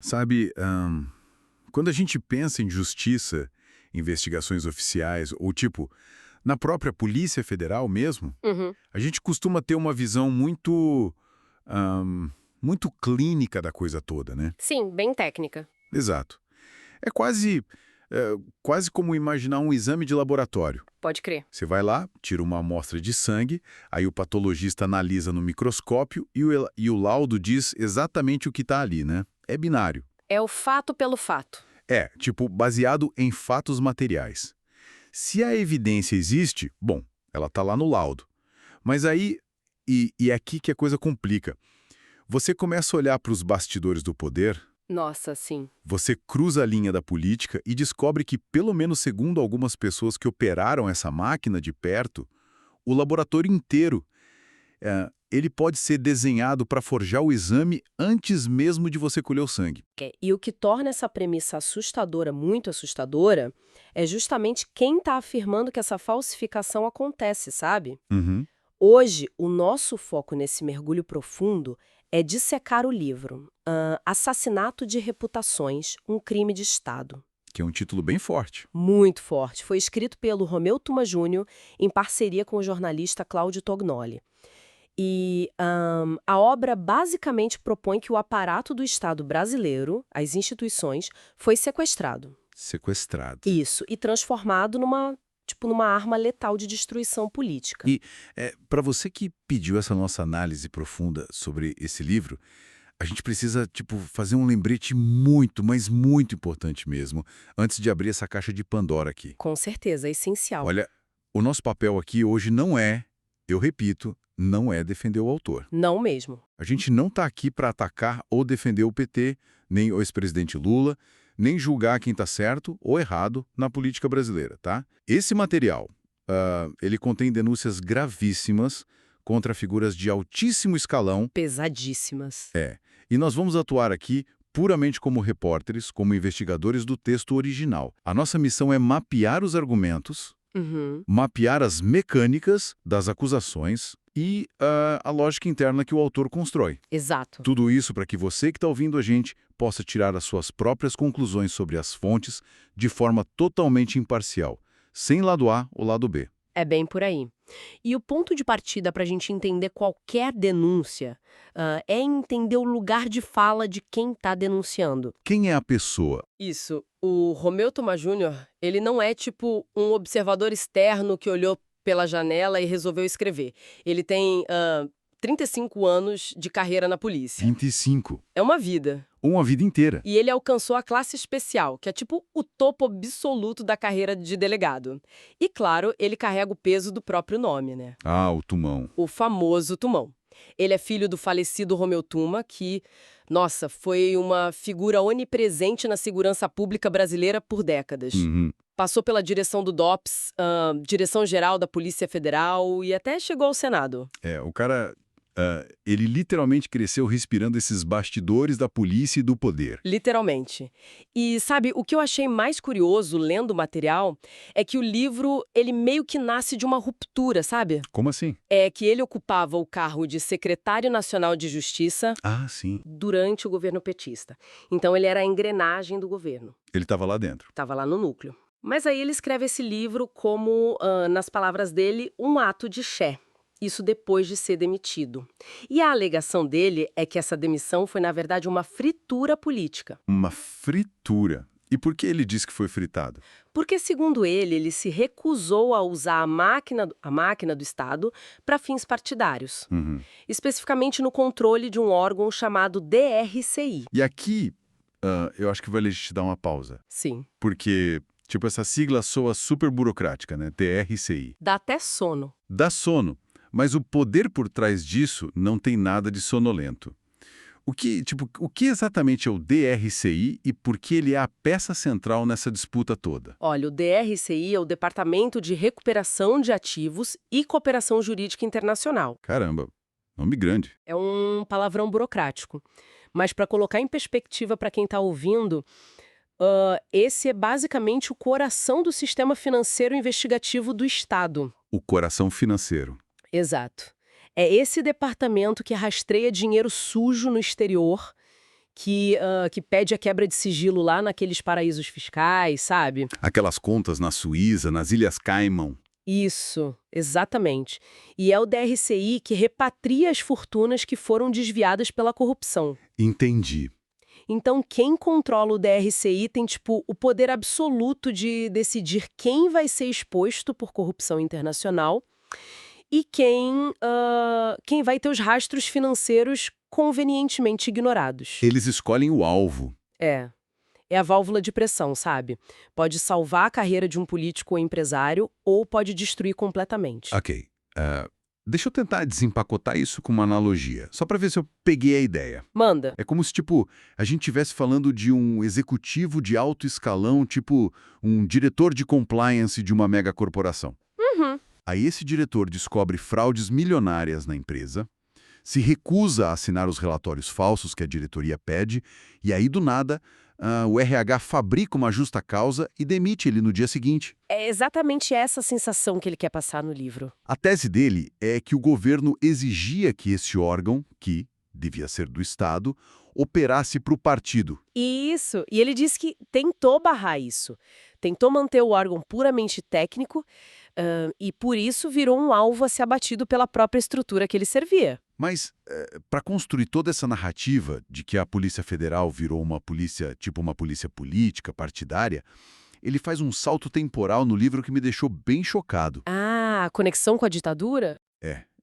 Sabe, quando a gente pensa em justiça, investigações oficiais, ou tipo, na própria Polícia Federal mesmo, Uhum. a gente costuma ter uma visão ahn, muito clínica da coisa toda, né? Sim, bem técnica. Exato. É quase como imaginar um exame de laboratório. Pode crer. Você vai lá, tira uma amostra de sangue, aí o patologista analisa no microscópio e o laudo diz exatamente o que está ali, né? É binário. É o fato pelo fato. É, tipo, baseado em fatos materiais. Se a evidência existe, bom, ela está lá no laudo. Mas aí, e é aqui que a coisa complica. Você começa a olhar para os bastidores do poder, Nossa, sim. você cruza a linha da política e descobre que, pelo menos segundo algumas pessoas que operaram essa máquina de perto, o laboratório inteiro, ele pode ser desenhado para forjar o exame antes mesmo de você colher o sangue. E o que torna essa premissa assustadora, muito assustadora, é justamente quem está afirmando que essa falsificação acontece, sabe? Uhum. Hoje, o nosso foco nesse mergulho profundo é dissecar o livro Assassinato de Reputações, um crime de Estado. Que é um título bem forte. Muito forte. Foi escrito pelo Romeu Tuma Júnior em parceria com o jornalista Cláudio Tognoli. E a obra basicamente propõe que o aparato do Estado brasileiro, as instituições, foi sequestrado. Sequestrado. Isso, e transformado numa arma letal de destruição política. E para você que pediu essa nossa análise profunda sobre esse livro, a gente precisa fazer um lembrete muito, mas muito importante mesmo, antes de abrir essa caixa de Pandora aqui. Com certeza, é essencial. Olha, o nosso papel aqui hoje não é, eu repito, não é defender o autor. Não mesmo. A gente não está aqui para atacar ou defender o PT, nem o ex-presidente Lula, nem julgar quem está certo ou errado na política brasileira, tá? Esse material, ele contém denúncias gravíssimas contra figuras de altíssimo escalão. Pesadíssimas. E nós vamos atuar aqui puramente como repórteres, como investigadores do texto original. A nossa missão é mapear os argumentos, Uhum. mapear as mecânicas das acusações e a lógica interna que o autor constrói. Exato. Tudo isso para que você que está ouvindo a gente possa tirar as suas próprias conclusões sobre as fontes de forma totalmente imparcial, sem lado A ou lado B. É bem por aí. E o ponto de partida para a gente entender qualquer denúncia é entender o lugar de fala de quem está denunciando. Quem é a pessoa? Isso. O Romeu Tuma Júnior, ele não é tipo um observador externo que olhou pela janela e resolveu escrever. Ele tem 35 anos de carreira na polícia. 25. É uma vida. Uma vida inteira. E ele alcançou a classe especial, que é tipo o topo absoluto da carreira de delegado. E claro, ele carrega o peso do próprio nome, né? Ah, o Tumão. O famoso Tumão. Ele é filho do falecido Romeu Tuma, que, nossa, foi uma figura onipresente na segurança pública brasileira por décadas. Uhum. Passou pela direção do DOPS, Direção-Geral da Polícia Federal e até chegou ao Senado. O cara, ele literalmente cresceu respirando esses bastidores da polícia e do poder. Literalmente. E sabe, o que eu achei mais curioso lendo o material é que o livro, ele meio que nasce de uma ruptura, sabe? Como assim? É que ele ocupava o cargo de secretário nacional de Justiça Ah, sim. durante o governo petista. Então ele era a engrenagem do governo. Ele estava lá dentro. Estava lá no núcleo. Mas aí ele escreve esse livro como, nas palavras dele, um ato de ché. Isso depois de ser demitido. E a alegação dele é que essa demissão foi, na verdade, uma fritura política. Uma fritura. E por que ele disse que foi fritado? Porque, segundo ele se recusou a usar a máquina do Estado para fins partidários. Uhum. Especificamente no controle de um órgão chamado DRCI. E aqui, eu acho que vale a gente dar uma pausa. Sim. Porque, essa sigla soa super burocrática, né? TRCI. Dá até sono. Dá sono, mas o poder por trás disso não tem nada de sonolento. O que exatamente é o DRCI e por que ele é a peça central nessa disputa toda? Olha, o DRCI é o Departamento de Recuperação de Ativos e Cooperação Jurídica Internacional. Caramba, nome grande. É um palavrão burocrático. Mas para colocar em perspectiva para quem está ouvindo, esse é basicamente o coração do sistema financeiro investigativo do Estado. O coração financeiro. Exato. É esse departamento que rastreia dinheiro sujo no exterior, que pede a quebra de sigilo lá naqueles paraísos fiscais, sabe? Aquelas contas na Suíça, nas Ilhas Caimão. Isso, exatamente. E é o DRCI que repatria as fortunas que foram desviadas pela corrupção. Entendi. Então, quem controla o DRCI tem, tipo, o poder absoluto de decidir quem vai ser exposto por corrupção internacional e quem vai ter os rastros financeiros convenientemente ignorados. Eles escolhem o alvo. É. É a válvula de pressão, sabe? Pode salvar a carreira de um político ou empresário ou pode destruir completamente. Ok. Deixa eu tentar desempacotar isso com uma analogia, só para ver se eu peguei a ideia. Manda. É como se, tipo, a gente estivesse falando de um executivo de alto escalão, tipo um diretor de compliance de uma megacorporação. Uhum. Aí esse diretor descobre fraudes milionárias na empresa, se recusa a assinar os relatórios falsos que a diretoria pede, e aí, do nada, o RH fabrica uma justa causa e demite ele no dia seguinte. É exatamente essa sensação que ele quer passar no livro. A tese dele é que o governo exigia que esse órgão, que devia ser do Estado, operasse para o partido. Isso. E ele diz que tentou barrar isso. Tentou manter o órgão puramente técnico e, por isso, virou um alvo a ser abatido pela própria estrutura que ele servia. Mas, para construir toda essa narrativa de que a Polícia Federal virou uma polícia, tipo uma polícia política, partidária, ele faz um salto temporal no livro que me deixou bem chocado. Ah, a conexão com a ditadura?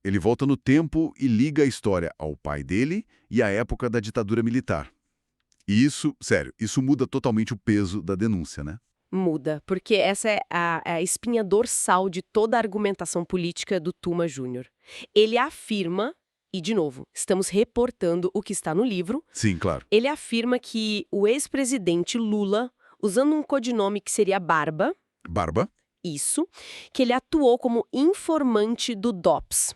Ele volta no tempo e liga a história ao pai dele e à época da ditadura militar. E isso, sério, isso muda totalmente o peso da denúncia, né? Muda, porque essa é a espinha dorsal de toda a argumentação política do Tuma Júnior. Ele afirma, e de novo, estamos reportando o que está no livro, Sim, claro. ele afirma que o ex-presidente Lula, usando um codinome que seria Barba, Barba? isso, que ele atuou como informante do DOPS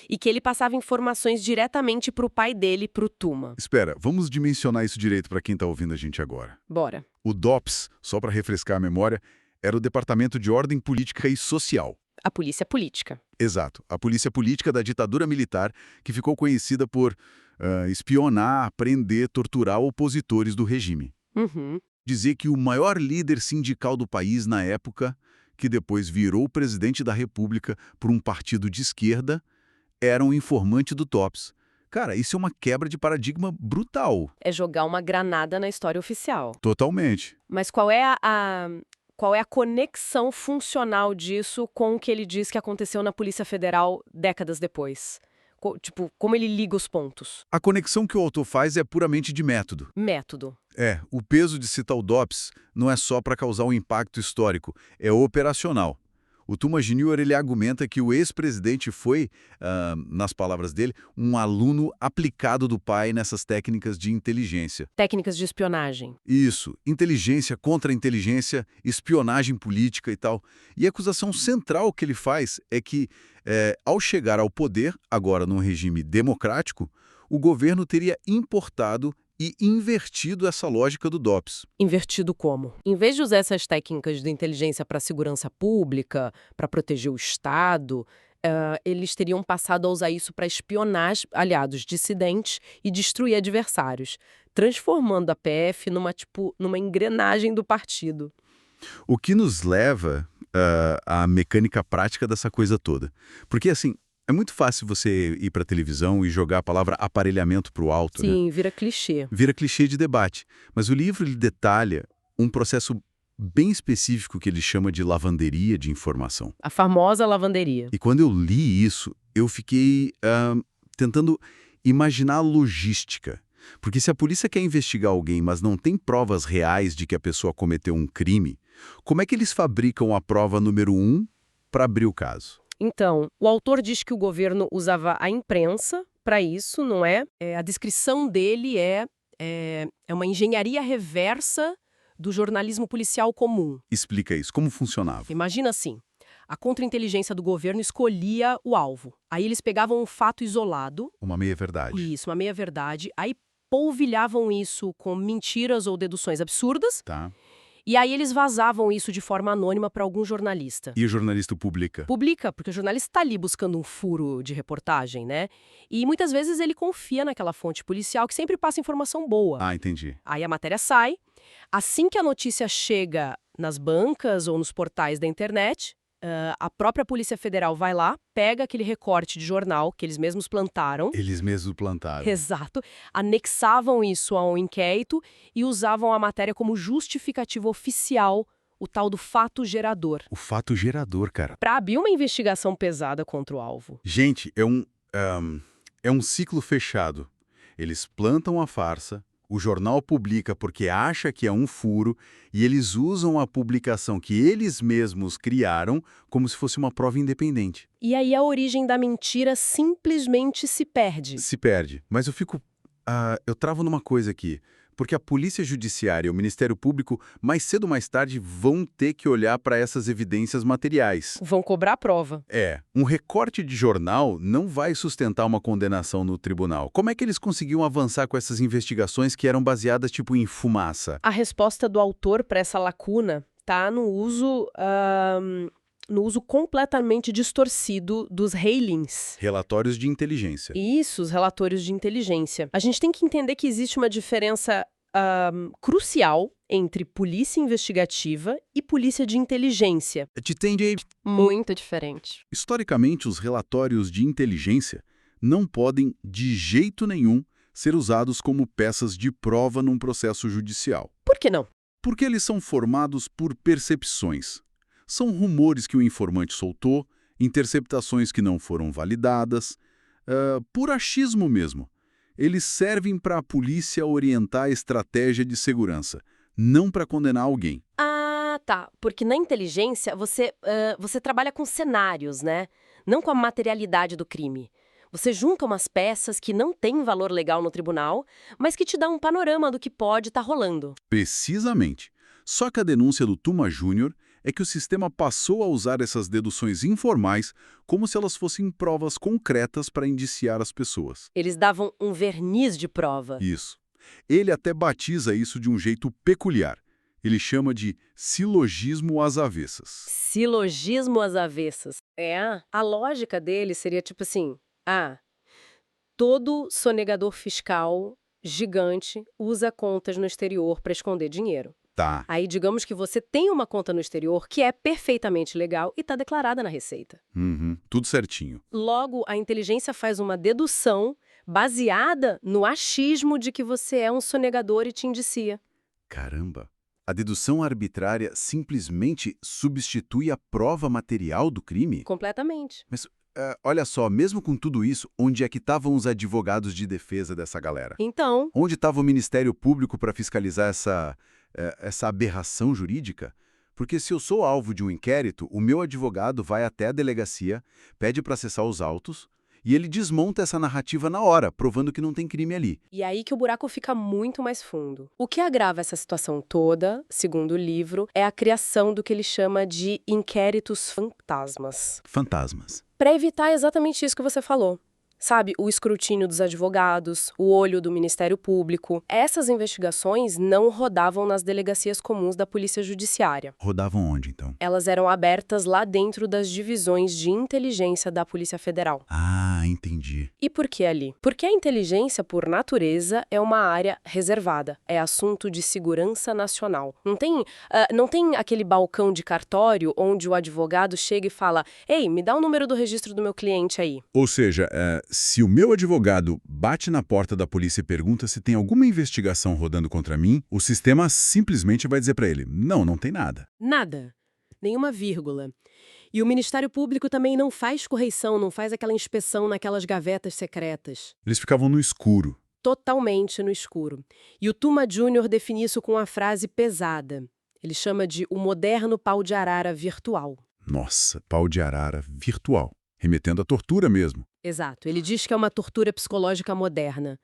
e que ele passava informações diretamente para o pai dele, para o Tuma. Espera, vamos dimensionar isso direito para quem está ouvindo a gente agora. Bora. O DOPS, só para refrescar a memória, era o Departamento de Ordem Política e Social. A polícia política. Exato, a polícia política da ditadura militar que ficou conhecida por espionar, prender, torturar opositores do regime. Uhum. Dizer que o maior líder sindical do país na época, que depois virou presidente da República por um partido de esquerda, era um informante do TOPS. Cara, isso é uma quebra de paradigma brutal. É jogar uma granada na história oficial. Totalmente. Mas qual é a conexão funcional disso com o que ele diz que aconteceu na Polícia Federal décadas depois? Tipo, como ele liga os pontos? A conexão que o autor faz é puramente de método. Método. O peso de citar o DOPS não é só para causar um impacto histórico, é operacional. O Tuma Júnior, ele argumenta que o ex-presidente foi, nas palavras dele, um aluno aplicado do pai nessas técnicas de inteligência. Técnicas de espionagem. Isso, inteligência contra inteligência, espionagem política e tal. E a acusação central que ele faz é que, ao chegar ao poder, agora num regime democrático, o governo teria importado e invertido essa lógica do DOPS. Invertido como? Em vez de usar essas técnicas de inteligência para segurança pública, para proteger o Estado, eles teriam passado a usar isso para espionar aliados dissidentes e destruir adversários, transformando a PF numa engrenagem do partido. O que nos leva à mecânica prática dessa coisa toda. Porque, assim, é muito fácil você ir para a televisão e jogar a palavra aparelhamento para o alto, né? Sim, vira clichê. Vira clichê de debate. Mas o livro ele detalha um processo bem específico que ele chama de lavanderia de informação. A famosa lavanderia. E quando eu li isso, eu fiquei tentando imaginar a logística. Porque se a polícia quer investigar alguém, mas não tem provas reais de que a pessoa cometeu um crime, como é que eles fabricam a prova número 1 para abrir o caso? Então, o autor diz que o governo usava a imprensa para isso, não é? A descrição dele é uma engenharia reversa do jornalismo policial comum. Explica isso, como funcionava? Imagina assim, a contra-inteligência do governo escolhia o alvo. Aí eles pegavam um fato isolado. Uma meia-verdade. Isso, uma meia-verdade. Aí polvilhavam isso com mentiras ou deduções absurdas. Tá. E aí eles vazavam isso de forma anônima para algum jornalista. E o jornalista publica? Publica, porque o jornalista está ali buscando um furo de reportagem, né? E muitas vezes ele confia naquela fonte policial que sempre passa informação boa. Ah, entendi. Aí a matéria sai. Assim que a notícia chega nas bancas ou nos portais da internet, a própria Polícia Federal vai lá, pega aquele recorte de jornal que eles mesmos plantaram. Eles mesmos plantaram. Exato. Anexavam isso a um inquérito e usavam a matéria como justificativa oficial, o tal do fato gerador. O fato gerador, cara. Para abrir uma investigação pesada contra o alvo. Gente, é um ciclo fechado. Eles plantam a farsa, o jornal publica porque acha que é um furo e eles usam a publicação que eles mesmos criaram como se fosse uma prova independente. E aí a origem da mentira simplesmente se perde. Se perde. Mas eu travo numa coisa aqui. Porque a Polícia Judiciária e o Ministério Público, mais cedo ou mais tarde, vão ter que olhar para essas evidências materiais. Vão cobrar a prova. Um recorte de jornal não vai sustentar uma condenação no tribunal. Como é que eles conseguiam avançar com essas investigações que eram baseadas, tipo, em fumaça? A resposta do autor para essa lacuna está no uso completamente distorcido dos railings. Relatórios de inteligência. Isso, os relatórios de inteligência. A gente tem que entender que existe uma diferença crucial entre polícia investigativa e polícia de inteligência. Muito diferente. Historicamente, os relatórios de inteligência não podem, de jeito nenhum, ser usados como peças de prova num processo judicial. Por que não? Porque eles são formados por percepções. São rumores que o informante soltou, interceptações que não foram validadas, por achismo mesmo. Eles servem para a polícia orientar a estratégia de segurança, não para condenar alguém. Ah, tá. Porque na inteligência você trabalha com cenários, né? Não com a materialidade do crime. Você junta umas peças que não têm valor legal no tribunal, mas que te dá um panorama do que pode estar rolando. Precisamente. Só que a denúncia do Tuma Júnior é que o sistema passou a usar essas deduções informais como se elas fossem provas concretas para indiciar as pessoas. Eles davam um verniz de prova. Isso. Ele até batiza isso de um jeito peculiar. Ele chama de silogismo às avessas. Silogismo às avessas. A lógica dele seria tipo assim, todo sonegador fiscal gigante usa contas no exterior para esconder dinheiro. Tá. Aí, digamos que você tem uma conta no exterior que é perfeitamente legal e está declarada na Receita. Tudo certinho. Logo, a inteligência faz uma dedução baseada no achismo de que você é um sonegador e te indicia. Caramba! A dedução arbitrária simplesmente substitui a prova material do crime? Completamente. Mas, olha só, mesmo com tudo isso, onde é que estavam os advogados de defesa dessa galera? Então, Onde estava o Ministério Público para fiscalizar essa aberração jurídica? Porque se eu sou alvo de um inquérito, o meu advogado vai até a delegacia, pede para acessar os autos e ele desmonta essa narrativa na hora, provando que não tem crime ali. e aí que o buraco fica muito mais fundo. O que agrava essa situação toda, segundo o livro, é a criação do que ele chama de inquéritos fantasmas. Fantasmas. Para evitar exatamente isso que você falou. Sabe, o escrutínio dos advogados, o olho do Ministério Público. Essas investigações não rodavam nas delegacias comuns da Polícia Judiciária. Rodavam onde, então? Elas eram abertas lá dentro das divisões de inteligência da Polícia Federal. Ah, entendi. E por que ali? Porque a inteligência, por natureza, é uma área reservada. É assunto de segurança nacional. Não tem aquele balcão de cartório onde o advogado chega e fala: "Ei, me dá o número do registro do meu cliente aí." Ou seja, se o meu advogado bate na porta da polícia e pergunta se tem alguma investigação rodando contra mim, o sistema simplesmente vai dizer para ele: não tem nada. Nada. Nenhuma vírgula. E o Ministério Público também não faz correição, não faz aquela inspeção naquelas gavetas secretas. Eles ficavam no escuro. Totalmente no escuro. E o Tuma Júnior define isso com uma frase pesada. Ele chama de o moderno pau de arara virtual. Nossa, pau de arara virtual. Remetendo à tortura mesmo. Exato. Ele diz que é uma tortura psicológica moderna.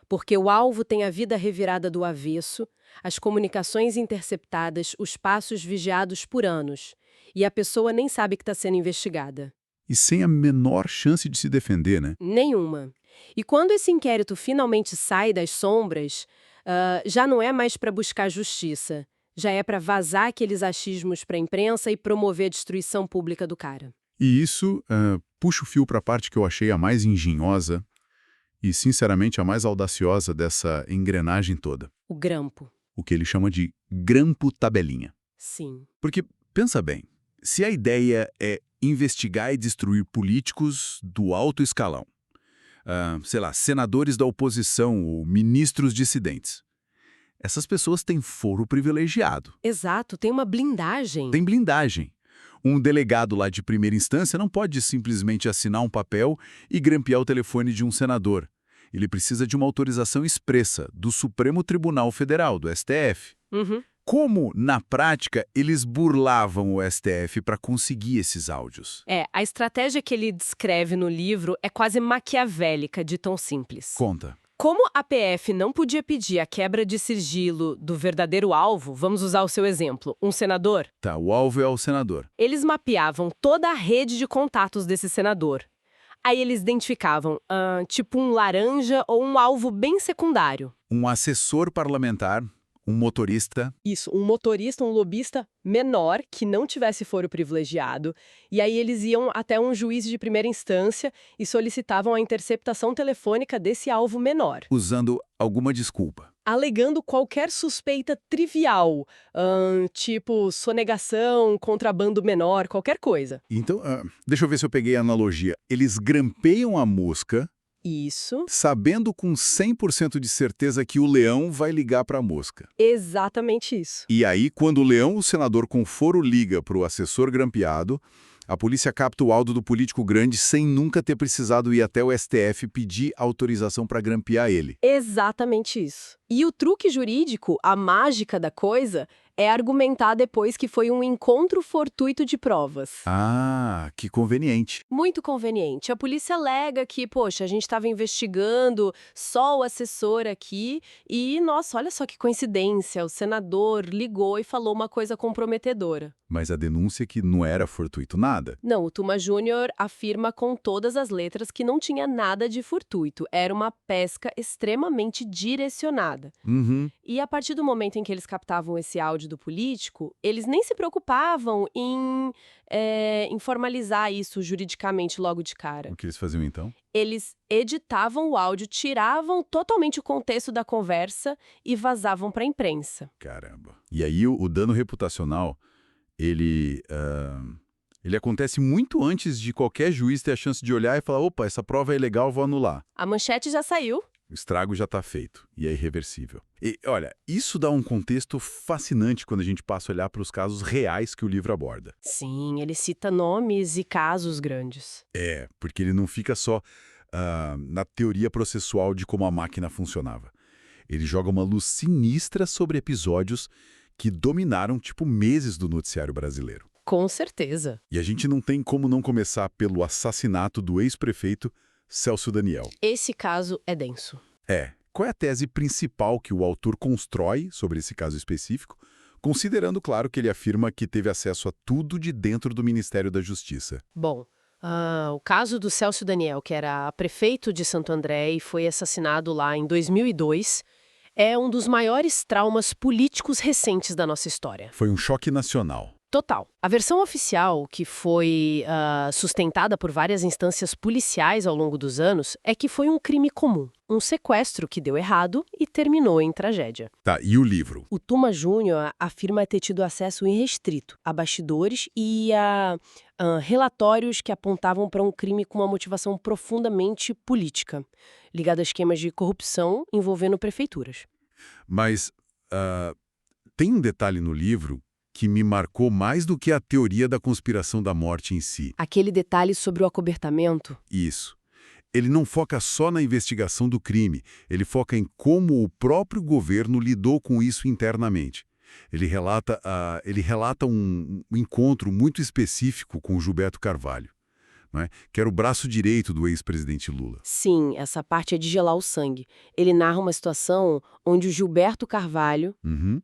Porque o alvo tem a vida revirada do avesso, as comunicações interceptadas, os passos vigiados por anos. E a pessoa nem sabe que está sendo investigada. E sem a menor chance de se defender, né? Nenhuma. E quando esse inquérito finalmente sai das sombras, já não é mais para buscar justiça. Já é para vazar aqueles achismos para a imprensa e promover a destruição pública do cara. E isso puxa o fio para a parte que eu achei a mais engenhosa e, sinceramente, a mais audaciosa dessa engrenagem toda. O grampo. O que ele chama de grampo-tabelinha. Sim. Porque, pensa bem, se a ideia é investigar e destruir políticos do alto escalão, sei lá, senadores da oposição ou ministros dissidentes, essas pessoas têm foro privilegiado. Exato, tem uma blindagem. Tem blindagem. Um delegado lá de primeira instância não pode simplesmente assinar um papel e grampear o telefone de um senador. Ele precisa de uma autorização expressa do Supremo Tribunal Federal, do STF. Uhum. Como, na prática, eles burlavam o STF para conseguir esses áudios? A estratégia que ele descreve no livro é quase maquiavélica, de tão simples. Conta. Como a PF não podia pedir a quebra de sigilo do verdadeiro alvo, vamos usar o seu exemplo, um senador, Tá, o alvo é o senador. eles mapeavam toda a rede de contatos desse senador. Aí eles identificavam, tipo um laranja ou um alvo bem secundário. Um assessor parlamentar, um motorista. Isso, um motorista, um lobista menor que não tivesse foro privilegiado. E aí eles iam até um juiz de primeira instância e solicitavam a interceptação telefônica desse alvo menor, Usando alguma desculpa. alegando qualquer suspeita trivial, tipo sonegação, contrabando menor, qualquer coisa. Então, deixa eu ver se eu peguei a analogia. Eles grampeiam a mosca, Isso, sabendo com 100% de certeza que o leão vai ligar para a mosca. exatamente isso. E aí, quando o leão, o senador com foro, liga para o assessor grampeado, a polícia capta o áudio do político grande sem nunca ter precisado ir até o STF pedir autorização para grampear ele. Exatamente isso. E o truque jurídico, a mágica da coisa, é argumentar depois que foi um encontro fortuito de provas. Ah, que conveniente. Muito conveniente. A polícia alega que, poxa, a gente estava investigando só o assessor aqui e, nossa, olha só que coincidência, o senador ligou e falou uma coisa comprometedora. Mas a denúncia é que não era fortuito nada. Não, o Tuma Júnior afirma com todas as letras que não tinha nada de fortuito, era uma pesca extremamente direcionada. Uhum. E a partir do momento em que eles captavam esse áudio do político, eles nem se preocupavam em formalizar isso juridicamente logo de cara. O que eles faziam então? Eles editavam o áudio, tiravam totalmente o contexto da conversa e vazavam para a imprensa. Caramba. E aí o dano reputacional, ele acontece muito antes de qualquer juiz ter a chance de olhar e falar, opa, essa prova é ilegal, vou anular. A manchete já saiu. O estrago já está feito e é irreversível. E, olha, isso dá um contexto fascinante quando a gente passa a olhar para os casos reais que o livro aborda. Sim, ele cita nomes e casos grandes. Porque ele não fica só na teoria processual de como a máquina funcionava. Ele joga uma luz sinistra sobre episódios que dominaram, tipo, meses do noticiário brasileiro. Com certeza. E a gente não tem como não começar pelo assassinato do ex-prefeito Celso Daniel. Esse caso é denso. Qual é a tese principal que o autor constrói sobre esse caso específico, considerando, claro, que ele afirma que teve acesso a tudo de dentro do Ministério da Justiça? Bom, o caso do Celso Daniel, que era prefeito de Santo André e foi assassinado lá em 2002, é um dos maiores traumas políticos recentes da nossa história. Foi um choque nacional. Total. A versão oficial, que foi sustentada por várias instâncias policiais ao longo dos anos, é que foi um crime comum, um sequestro que deu errado e terminou em tragédia. Tá, e o livro? O Tuma Júnior afirma ter tido acesso irrestrito a bastidores e a relatórios que apontavam para um crime com uma motivação profundamente política, ligado a esquemas de corrupção envolvendo prefeituras. Mas tem um detalhe no livro que me marcou mais do que a teoria da conspiração da morte em si. Aquele detalhe sobre o acobertamento. Isso. Ele não foca só na investigação do crime, ele foca em como o próprio governo lidou com isso internamente. Ele relata um encontro muito específico com o Gilberto Carvalho, não é? Que era o braço direito do ex-presidente Lula. Sim, essa parte é de gelar o sangue. Ele narra uma situação onde o Gilberto Carvalho,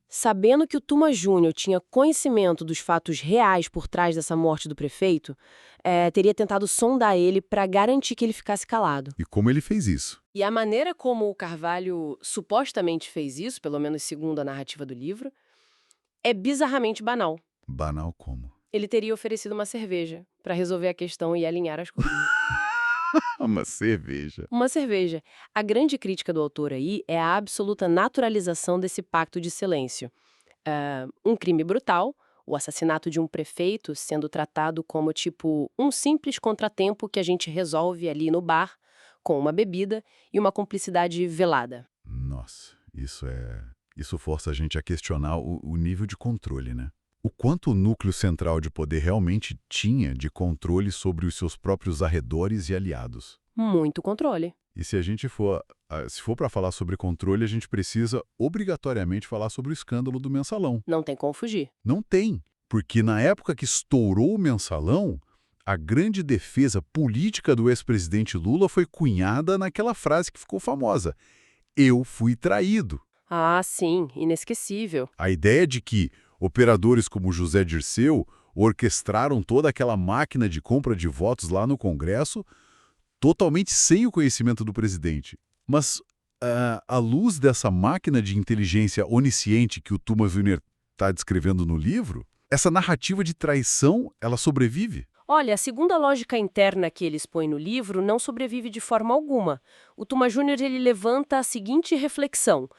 sabendo que o Tuma Júnior tinha conhecimento dos fatos reais por trás dessa morte do prefeito, teria tentado sondar ele para garantir que ele ficasse calado. E como ele fez isso? E a maneira como o Carvalho supostamente fez isso, pelo menos segundo a narrativa do livro, é bizarramente banal. Banal como? Ele teria oferecido uma cerveja para resolver a questão e alinhar as coisas. Uma cerveja. Uma cerveja. A grande crítica do autor aí é a absoluta naturalização desse pacto de silêncio. Um crime brutal, o assassinato de um prefeito sendo tratado como tipo um simples contratempo que a gente resolve ali no bar, com uma bebida e uma cumplicidade velada. Nossa, isso força a gente a questionar o nível de controle, né? O quanto o núcleo central de poder realmente tinha de controle sobre os seus próprios arredores e aliados. Muito controle. E se a gente for, se for para falar sobre controle, a gente precisa obrigatoriamente falar sobre o escândalo do Mensalão. Não tem como fugir. Não tem, porque na época que estourou o Mensalão, a grande defesa política do ex-presidente Lula foi cunhada naquela frase que ficou famosa: "Eu fui traído". Ah, sim, inesquecível. A ideia de que operadores como José Dirceu orquestraram toda aquela máquina de compra de votos lá no Congresso, totalmente sem o conhecimento do presidente. Mas, à luz dessa máquina de inteligência onisciente que o Tuma Werner está descrevendo no livro, essa narrativa de traição, ela sobrevive? Olha, segundo a lógica interna que ele expõe no livro, não sobrevive de forma alguma. O Tuma Júnior ele levanta a seguinte reflexão.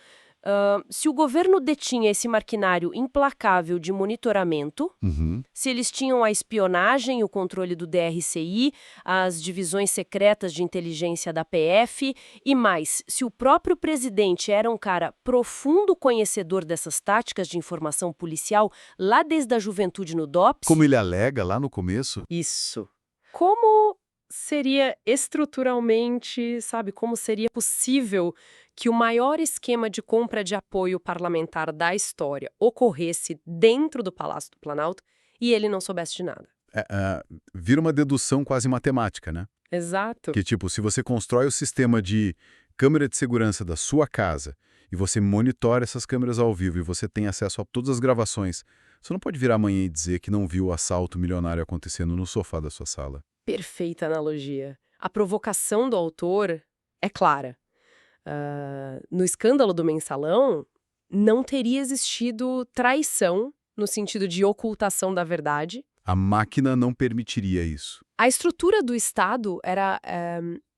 Se o governo detinha esse maquinário implacável de monitoramento, Uhum. se eles tinham a espionagem e o controle do DRCI, as divisões secretas de inteligência da PF e mais, se o próprio presidente era um cara profundo conhecedor dessas táticas de informação policial lá desde a juventude no DOPS... Como ele alega lá no começo, Isso. Como seria estruturalmente, sabe, como seria possível que o maior esquema de compra de apoio parlamentar da história ocorresse dentro do Palácio do Planalto e ele não soubesse de nada? vira uma dedução quase matemática, né? Exato. Que tipo, se você constrói o sistema de câmera de segurança da sua casa e você monitora essas câmeras ao vivo e você tem acesso a todas as gravações, você não pode virar amanhã e dizer que não viu o assalto milionário acontecendo no sofá da sua sala. Perfeita analogia. A provocação do autor é clara. No escândalo do Mensalão, não teria existido traição, no sentido de ocultação da verdade. A máquina não permitiria isso. A estrutura do Estado era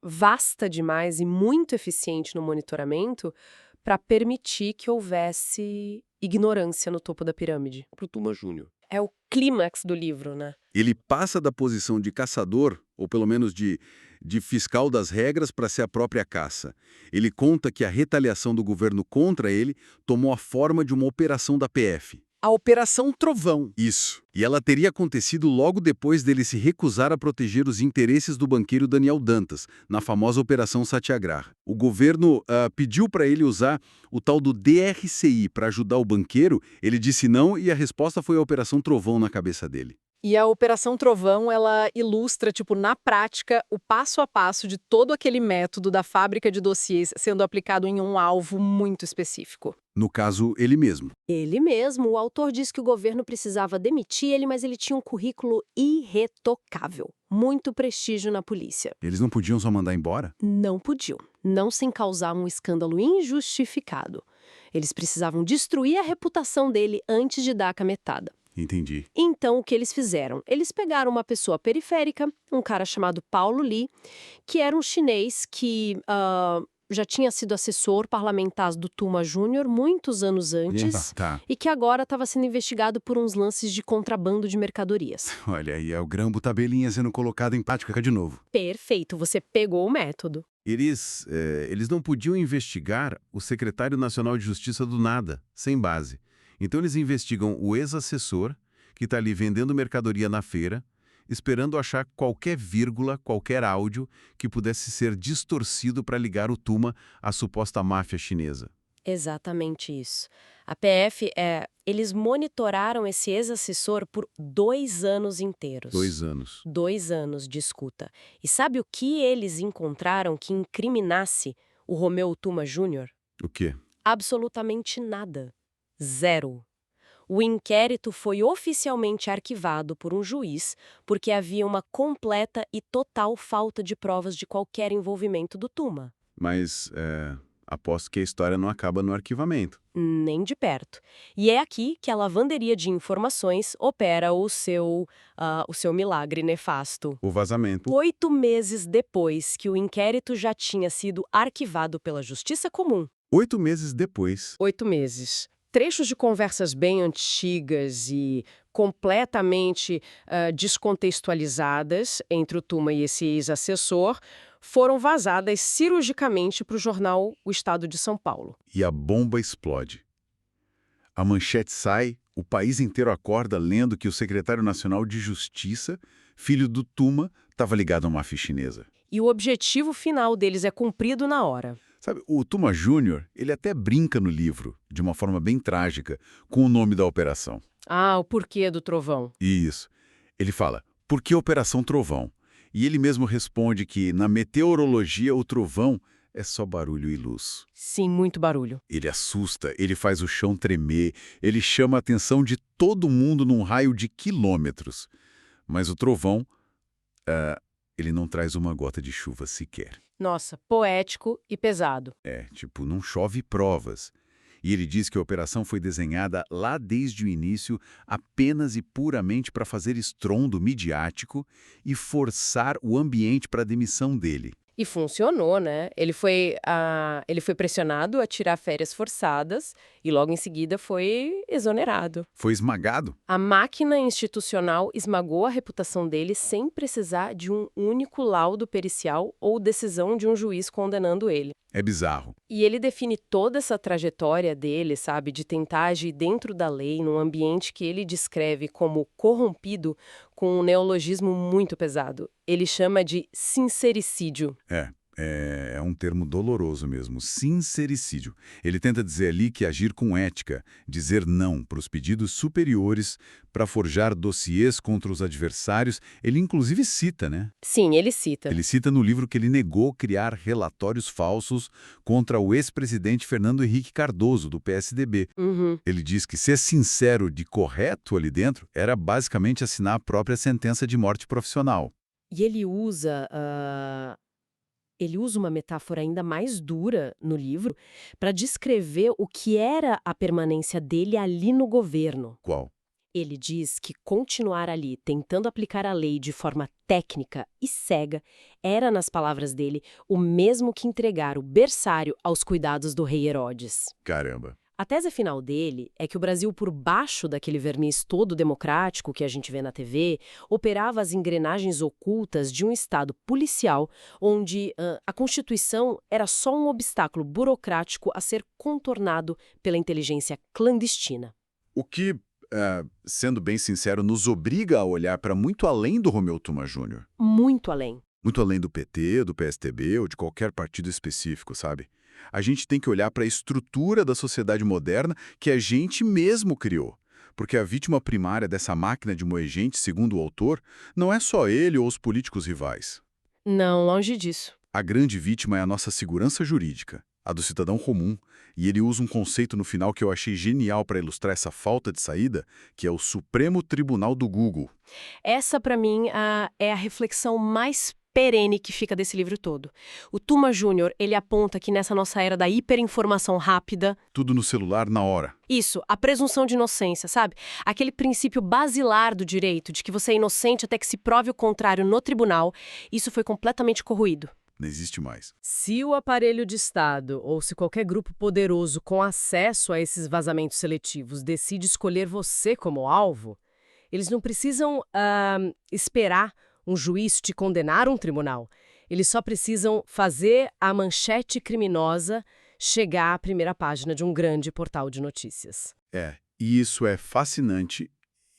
vasta demais e muito eficiente no monitoramento para permitir que houvesse ignorância no topo da pirâmide. Pro Tuma Júnior. É o clímax do livro, né? Ele passa da posição de caçador, ou pelo menos de fiscal das regras, para ser a própria caça. Ele conta que a retaliação do governo contra ele tomou a forma de uma operação da PF. A Operação Trovão. Isso. E ela teria acontecido logo depois dele se recusar a proteger os interesses do banqueiro Daniel Dantas, na famosa Operação Satyagraha. O governo pediu para ele usar o tal do DRCI para ajudar o banqueiro, ele disse não e a resposta foi a Operação Trovão na cabeça dele. E a Operação Trovão, ela ilustra, na prática, o passo a passo de todo aquele método da fábrica de dossiês sendo aplicado em um alvo muito específico. No caso, ele mesmo. Ele mesmo, o autor diz que o governo precisava demitir ele, mas ele tinha um currículo irretocável. Muito prestígio na polícia. Eles não podiam só mandar embora? Não podiam. Não sem causar um escândalo injustificado. Eles precisavam destruir a reputação dele antes de dar a cametada. Entendi. Então, o que eles fizeram? Eles pegaram uma pessoa periférica, um cara chamado Paulo Lee, que era um chinês que já tinha sido assessor parlamentar do Tuma Júnior muitos anos antes Tá. e que agora estava sendo investigado por uns lances de contrabando de mercadorias. Olha, aí é o grambo tabelinha sendo colocado em prática de novo. Perfeito, você pegou o método. Eles não podiam investigar o secretário nacional de justiça do nada, sem base. Então eles investigam o ex-assessor, que está ali vendendo mercadoria na feira, esperando achar qualquer vírgula, qualquer áudio que pudesse ser distorcido para ligar o Tuma à suposta máfia chinesa. Exatamente isso. A PF, eles monitoraram esse ex-assessor por 2 anos inteiros. 2 anos. 2 anos de escuta. E sabe o que eles encontraram que incriminasse o Romeu Tuma Júnior? O quê? Absolutamente nada. 0. O inquérito foi oficialmente arquivado por um juiz porque havia uma completa e total falta de provas de qualquer envolvimento do Tuma. Mas aposto que a história não acaba no arquivamento. Nem de perto. E é aqui que a lavanderia de informações opera o seu milagre nefasto. O vazamento. 8 meses depois que o inquérito já tinha sido arquivado pela Justiça Comum. 8 meses depois. 8 meses. Trechos de conversas bem antigas e completamente descontextualizadas entre o Tuma e esse ex-assessor foram vazadas cirurgicamente para o jornal O Estado de São Paulo. E a bomba explode. A manchete sai, o país inteiro acorda lendo que o secretário nacional de Justiça, filho do Tuma, estava ligado a uma máfia chinesa. E o objetivo final deles é cumprido na hora. Sabe, o Tuma Júnior, ele até brinca no livro, de uma forma bem trágica, com o nome da operação. Ah, o porquê do trovão. Isso. Ele fala, por que Operação Trovão? E ele mesmo responde que, na meteorologia, o trovão é só barulho e luz. Sim, muito barulho. Ele assusta, ele faz o chão tremer, ele chama a atenção de todo mundo num raio de quilômetros. Mas o trovão, ele não traz uma gota de chuva sequer. Nossa, poético e pesado. Tipo, não chove provas. E ele diz que a operação foi desenhada lá desde o início apenas e puramente para fazer estrondo midiático e forçar o ambiente para a demissão dele. E funcionou, né? Ele foi pressionado a tirar férias forçadas e logo em seguida foi exonerado. Foi esmagado. A máquina institucional esmagou a reputação dele sem precisar de um único laudo pericial ou decisão de um juiz condenando ele. É bizarro. E ele define toda essa trajetória dele, sabe, de tentar agir dentro da lei, num ambiente que ele descreve como corrompido, com um neologismo muito pesado. Ele chama de sincericídio. É um termo doloroso mesmo, sincericídio. Ele tenta dizer ali que agir com ética, dizer não para os pedidos superiores, para forjar dossiês contra os adversários, ele inclusive cita, né? Sim, ele cita. Ele cita no livro que ele negou criar relatórios falsos contra o ex-presidente Fernando Henrique Cardoso, do PSDB. Ele diz que ser sincero de correto ali dentro era basicamente assinar a própria sentença de morte profissional. E ele usa uma metáfora ainda mais dura no livro para descrever o que era a permanência dele ali no governo. Qual? Ele diz que continuar ali, tentando aplicar a lei de forma técnica e cega, era, nas palavras dele, o mesmo que entregar o berçário aos cuidados do rei Herodes. Caramba. A tese final dele é que o Brasil, por baixo daquele verniz todo democrático que a gente vê na TV, operava as engrenagens ocultas de um Estado policial, onde a Constituição era só um obstáculo burocrático a ser contornado pela inteligência clandestina. O que, sendo bem sincero, nos obriga a olhar para muito além do Romeu Tuma Júnior. Muito além. Muito além do PT, do PSTB ou de qualquer partido específico, sabe? A gente tem que olhar para a estrutura da sociedade moderna que a gente mesmo criou. Porque a vítima primária dessa máquina de moer gente, segundo o autor, não é só ele ou os políticos rivais. Não, longe disso. A grande vítima é a nossa segurança jurídica, a do cidadão comum. E ele usa um conceito no final que eu achei genial para ilustrar essa falta de saída, que é o Supremo Tribunal do Google. Essa, para mim, é a reflexão mais perene que fica desse livro todo. O Tuma Júnior, ele aponta que nessa nossa era da hiperinformação rápida... Tudo no celular na hora. Isso, a presunção de inocência, sabe? Aquele princípio basilar do direito, de que você é inocente até que se prove o contrário no tribunal, isso foi completamente corroído. Não existe mais. Se o aparelho de Estado, ou se qualquer grupo poderoso com acesso a esses vazamentos seletivos decide escolher você como alvo, eles não precisam esperar um juiz te condenar a um tribunal. Eles só precisam fazer a manchete criminosa chegar à primeira página de um grande portal de notícias. E isso é fascinante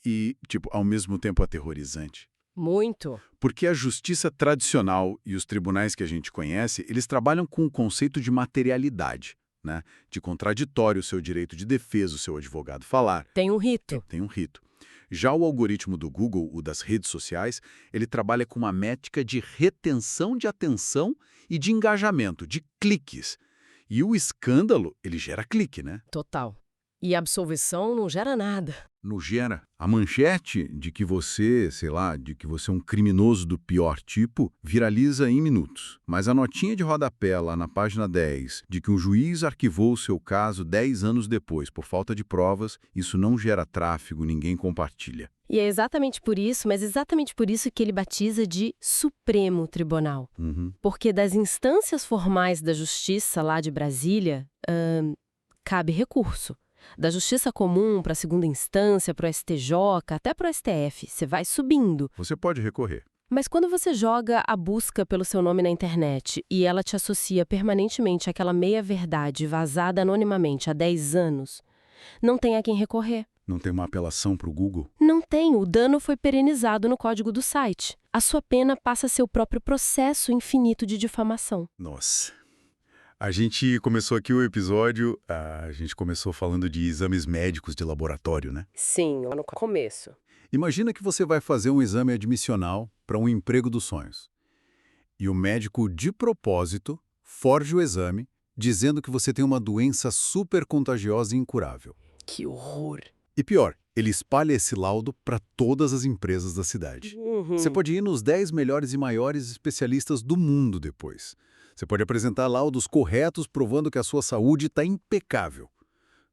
e, ao mesmo tempo aterrorizante. Muito. Porque a justiça tradicional e os tribunais que a gente conhece, eles trabalham com o conceito de materialidade, né? De contraditório, o seu direito de defesa, o seu advogado falar. Tem um rito. Tem um rito. Já o algoritmo do Google, o das redes sociais, ele trabalha com uma métrica de retenção de atenção e de engajamento, de cliques. E o escândalo, ele gera clique, né? Total. E a absolvição não gera nada. Não gera. A manchete de que você, sei lá, de que você é um criminoso do pior tipo, viraliza em minutos. Mas a notinha de rodapé lá na página 10, de que um juiz arquivou o seu caso 10 anos depois, por falta de provas, isso não gera tráfego, ninguém compartilha. E é exatamente por isso, mas exatamente por isso que ele batiza de Supremo Tribunal. Porque das instâncias formais da justiça lá de Brasília, cabe recurso. Da justiça comum para a segunda instância, para o STJ, até para o STF. Você vai subindo. Você pode recorrer. Mas quando você joga a busca pelo seu nome na internet e ela te associa permanentemente àquela meia-verdade vazada anonimamente há 10 anos, não tem a quem recorrer. Não tem uma apelação para o Google? Não tem, o dano foi perenizado no código do site. A sua pena passa a ser o próprio processo infinito de difamação. Nossa. A gente começou aqui o episódio, a gente começou falando de exames médicos de laboratório, né? Sim, lá no começo. Imagina que você vai fazer um exame admissional para um emprego dos sonhos. E o médico, de propósito, forja o exame, dizendo que você tem uma doença super contagiosa e incurável. Que horror. E pior, ele espalha esse laudo para todas as empresas da cidade. Você pode ir nos 10 melhores e maiores especialistas do mundo depois. Você pode apresentar laudos corretos provando que a sua saúde está impecável.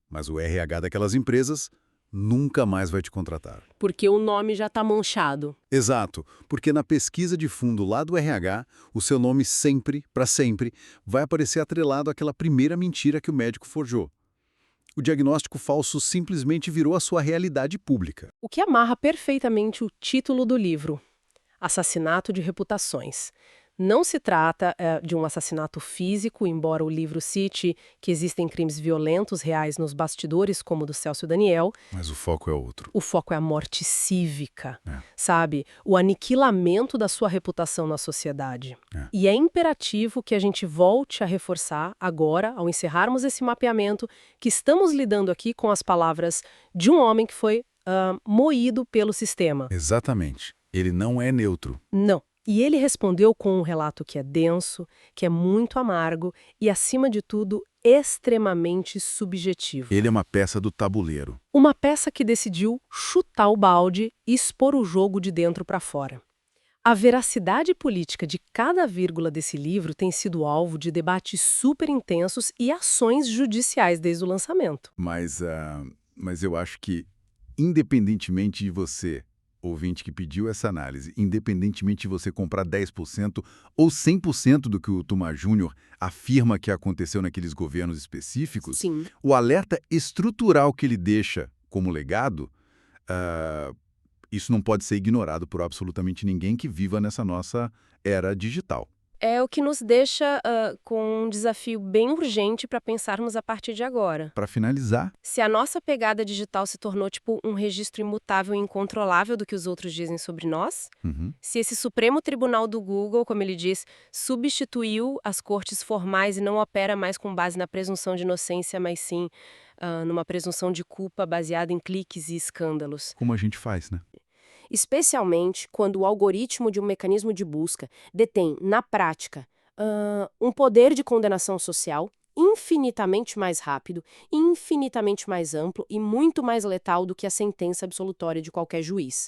Mas o RH daquelas empresas nunca mais vai te contratar. Porque o nome já está manchado. Exato, porque na pesquisa de fundo lá do RH, o seu nome sempre, para sempre, vai aparecer atrelado àquela primeira mentira que o médico forjou. O diagnóstico falso simplesmente virou a sua realidade pública. O que amarra perfeitamente o título do livro: Assassinato de Reputações. Não se trata de um assassinato físico, embora o livro cite que existem crimes violentos reais nos bastidores, como o do Celso Daniel. Mas o foco é outro. O foco é a morte cívica, sabe? O aniquilamento da sua reputação na sociedade. E é imperativo que a gente volte a reforçar agora, ao encerrarmos esse mapeamento, que estamos lidando aqui com as palavras de um homem que foi moído pelo sistema. Exatamente. Ele não é neutro. Não. E ele respondeu com um relato que é denso, que é muito amargo e, acima de tudo, extremamente subjetivo. Ele é uma peça do tabuleiro. Uma peça que decidiu chutar o balde e expor o jogo de dentro para fora. A veracidade política de cada vírgula desse livro tem sido alvo de debates super intensos e ações judiciais desde o lançamento. Mas eu acho que, independentemente de você, ouvinte que pediu essa análise, independentemente de você comprar 10% ou 100% do que o Tuma Júnior afirma que aconteceu naqueles governos específicos, Sim. o alerta estrutural que ele deixa como legado, isso não pode ser ignorado por absolutamente ninguém que viva nessa nossa era digital. É o que nos deixa com um desafio bem urgente para pensarmos a partir de agora. Para finalizar, Se a nossa pegada digital se tornou tipo um registro imutável e incontrolável do que os outros dizem sobre nós, se esse Supremo Tribunal do Google, como ele diz, substituiu as cortes formais e não opera mais com base na presunção de inocência, mas sim numa presunção de culpa baseada em cliques e escândalos. como a gente faz, né? Especialmente quando o algoritmo de um mecanismo de busca detém, na prática, um poder de condenação social infinitamente mais rápido, infinitamente mais amplo e muito mais letal do que a sentença absolutória de qualquer juiz.